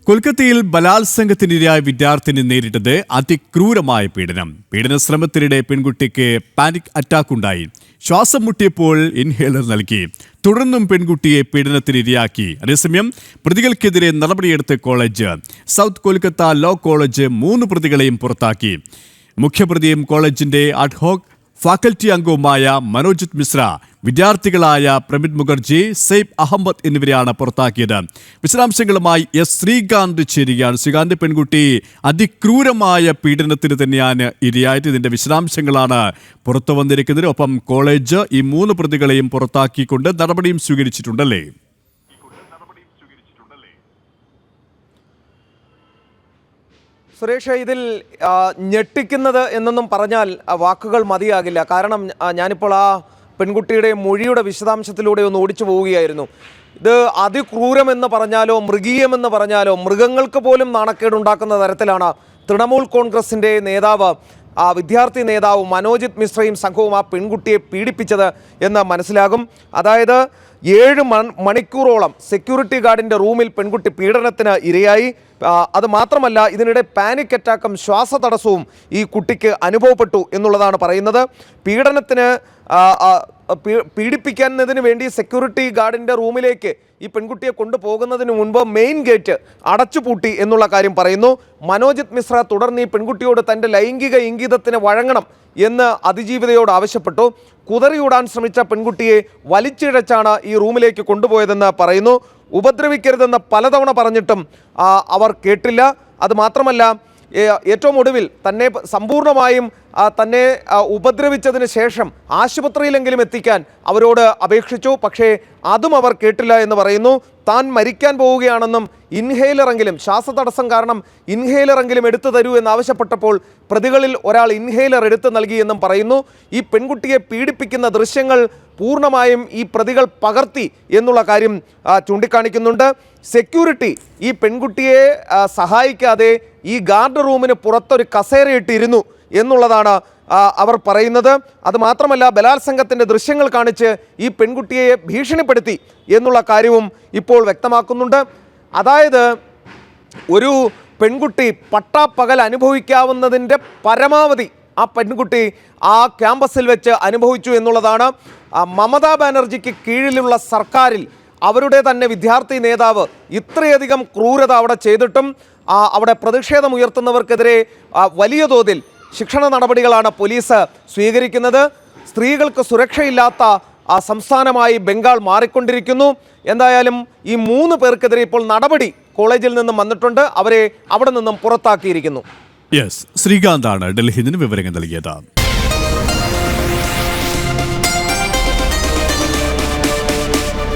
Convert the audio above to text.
കൊൽക്കത്തയിൽ ബലാത്സംഗത്തിനിരയായ വിദ്യാർത്ഥിനി നേരിട്ടത് അതിക്രൂരമായ പീഡന ശ്രമത്തിനിടെ പെൺകുട്ടിക്ക് പാനിക് അറ്റാക്ക് ഉണ്ടായി. ശ്വാസം മുട്ടിയപ്പോൾ ഇൻഹേലർ നൽകി. തുടർന്നും പെൺകുട്ടിയെ പീഡനത്തിനിരയാക്കി. അതേസമയം പ്രതികൾക്കെതിരെ നടപടിയെടുത്ത college south Kolkata law college 3 പ്രതികളെയും പുറത്താക്കി. മുഖ്യപ്രതിയും കോളേജിന്റെ അഡ്ഹോക് ഫാക്കൽറ്റി അംഗവുമായ മനോജിത് മിശ്ര, വിദ്യാർത്ഥികളായ പ്രമിത് മുഖർജി, സെയ്ബ് അഹമ്മദ് എന്നിവരെയാണ് പുറത്താക്കിയത്. വിശദാംശങ്ങളുമായി എസ് ശ്രീകാന്ത് ചേരുകയാണ്. ശ്രീകാന്ത്, പെൺകുട്ടി അതിക്രൂരമായ പീഡനത്തിന് തന്നെയാണ് ഇരയായത്. ഇതിന്റെ വിശദാംശങ്ങളാണ് പുറത്തു വന്നിരിക്കുന്നത്. ഒപ്പം കോളേജ് ഈ 3 പ്രതികളെയും പുറത്താക്കിക്കൊണ്ട് നടപടിയും സ്വീകരിച്ചിട്ടുണ്ടല്ലേ? സുരേഷ്, ഇതിൽ ഞെട്ടിക്കുന്നത് എന്നൊന്നും പറഞ്ഞാൽ വാക്കുകൾ മതിയാകില്ല. കാരണം ഞാനിപ്പോൾ ആ പെൺകുട്ടിയുടെ മൊഴിയുടെ വിശദാംശത്തിലൂടെ ഒന്ന് ഓടിച്ചു പോവുകയായിരുന്നു. ഇത് അതിക്രൂരമെന്ന് പറഞ്ഞാലോ മൃഗീയമെന്ന് പറഞ്ഞാലോ മൃഗങ്ങൾക്ക് പോലും നാണക്കേടുണ്ടാക്കുന്ന തരത്തിലാണ് തൃണമൂൽ കോൺഗ്രസിൻ്റെ നേതാവ്, വിദ്യാർത്ഥി നേതാവ് മനോജിത് മിശ്രയും സംഘവും ആ പെൺകുട്ടിയെ പീഡിപ്പിച്ചത് എന്ന് മനസ്സിലാകും. അതായത് 7 മണിക്കൂറോളം സെക്യൂരിറ്റി ഗാർഡിൻ്റെ റൂമിൽ പെൺകുട്ടി പീഡനത്തിന് ഇരയായി. അത് മാത്രമല്ല, ഇതിനിടെ പാനിക് അറ്റാക്കും ശ്വാസതടസ്സവും ഈ കുട്ടിക്ക് അനുഭവപ്പെട്ടു എന്നുള്ളതാണ് പറയുന്നത്. പീഡിപ്പിക്കുന്നതിന് വേണ്ടി സെക്യൂരിറ്റി ഗാർഡിൻ്റെ റൂമിലേക്ക് ഈ പെൺകുട്ടിയെ കൊണ്ടുപോകുന്നതിന് മുൻപ് മെയിൻ ഗേറ്റ് അടച്ചുപൂട്ടി എന്നുള്ള കാര്യം പറയുന്നു. മനോജിത് മിശ്ര തുടർന്ന് ഈ പെൺകുട്ടിയോട് തൻ്റെ ലൈംഗിക ഇംഗിതത്തിന് വഴങ്ങണം എന്ന് അതിജീവിതയോട് ആവശ്യപ്പെട്ടു. കുതറിയൂടാൻ ശ്രമിച്ച പെൺകുട്ടിയെ വലിച്ചിഴച്ചാണ് ഈ റൂമിലേക്ക് കൊണ്ടുപോയതെന്ന് പറയുന്നു. ഉപദ്രവിക്കരുതെന്ന് പലതവണ പറഞ്ഞിട്ടും അവർ കേട്ടില്ല. അതുമാത്രമല്ല, ഏറ്റവും ഒടുവിൽ തന്നെ സമ്പൂർണ്ണമായും തന്നെ ഉപദ്രവിച്ചതിന് ശേഷം ആശുപത്രിയിലെങ്കിലും എത്തിക്കാൻ അവരോട് അപേക്ഷിച്ചു. പക്ഷേ അതും അവർ കേട്ടില്ല എന്ന് പറയുന്നു. താൻ മരിക്കാൻ പോവുകയാണെന്നും ഇൻഹേലറെങ്കിലും, ശ്വാസതടസ്സം കാരണം ഇൻഹേലറെങ്കിലും എടുത്തു തരൂ എന്നാവശ്യപ്പെട്ടപ്പോൾ പ്രതികളിൽ ഒരാൾ ഇൻഹേലർ എടുത്തു നൽകിയെന്നും പറയുന്നു. ഈ പെൺകുട്ടിയെ പീഡിപ്പിക്കുന്ന ദൃശ്യങ്ങൾ പൂർണ്ണമായും ഈ പ്രതികൾ പകർത്തി എന്നുള്ള കാര്യം ചൂണ്ടിക്കാണിക്കുന്നുണ്ട്. സെക്യൂരിറ്റി ഈ പെൺകുട്ടിയെ സഹായിക്കാതെ ഈ ഗാർഡ് റൂമിന് പുറത്തൊരു കസേരയിട്ടിരുന്നു എന്നുള്ളതാണ് അവർ പറയുന്നത്. അതുമാത്രമല്ല, ബലാത്സംഗത്തിൻ്റെ ദൃശ്യങ്ങൾ കാണിച്ച് ഈ പെൺകുട്ടിയെ ഭീഷണിപ്പെടുത്തി എന്നുള്ള കാര്യവും ഇപ്പോൾ വ്യക്തമാക്കുന്നുണ്ട്. അതായത് ഒരു പെൺകുട്ടി പട്ടാപ്പകൽ അനുഭവിക്കാവുന്നതിൻ്റെ പരമാവധി ആ പെൺകുട്ടി ആ ക്യാമ്പസിൽ വെച്ച് അനുഭവിച്ചു എന്നുള്ളതാണ്. മമതാ ബാനർജിക്ക് കീഴിലുള്ള സർക്കാരിൽ അവരുടെ തന്നെ വിദ്യാർത്ഥി നേതാവ് ഇത്രയധികം ക്രൂരത അവിടെ ചെയ്തിട്ടും അവിടെ പ്രതിഷേധമുയർത്തുന്നവർക്കെതിരെ വലിയ തോതിൽ ശിക്ഷണ നടപടികളാണ് പോലീസ് സ്വീകരിക്കുന്നത്. സ്ത്രീകൾക്ക് സുരക്ഷയില്ലാത്ത സംസ്ഥാനമായി ബംഗാൾ മാറിക്കൊണ്ടിരിക്കുന്നു. എന്തായാലും ഈ 3 പേർക്കെതിരെ ഇപ്പോൾ നടപടി കോളേജിൽ നിന്നും വന്നിട്ടുണ്ട്. അവരെ അവിടെ നിന്നും പുറത്താക്കിയിരിക്കുന്നു. ശ്രീകാന്താണ് ഡൽഹിയിൽ നിന്ന് വിവരങ്ങൾ നൽകിയത്.